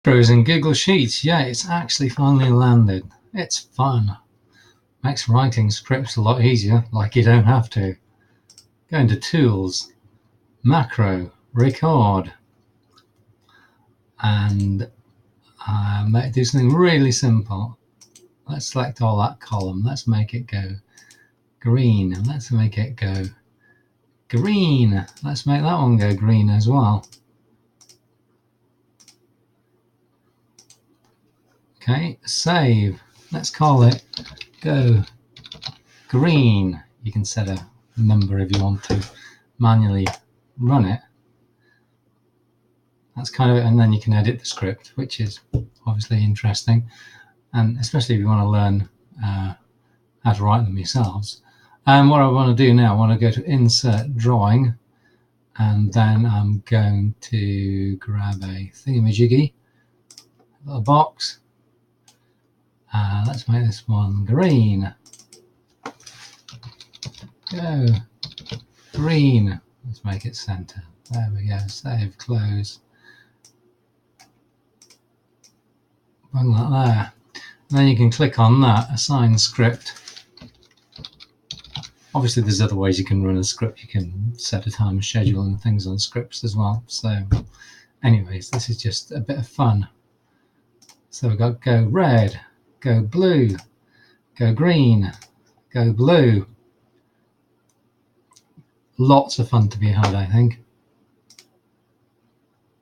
Macros and Google Sheets. Yeah, it's actually finally landed. It's fun. Makes writing scripts a lot easier, like you don't have to. Go into Tools, Macro, Record, and do something really simple. Let's select all that column. Let's make it go green. Let's make it go green. Let's make that one go green as well. Okay, save. Let's call it go green. You can set a number if you want to manually run it. That's kind of it, and then you can edit the script, which is obviously interesting, and especially if you want to learn how to write them yourselves. And what I want to do now, I want to go to Insert Drawing, and then I'm going to grab a thingamajiggy, a little box. Let's make this one green. Go green. Let's make it center. There we go. Save, close. Bung that there. And then you can click on that, assign script. Obviously there's other ways you can run a script. You can set a time schedule and things on scripts as well. So anyways, this is just a bit of fun. So we've got go red, go blue, go green, go blue. Lots of fun to be had, I think.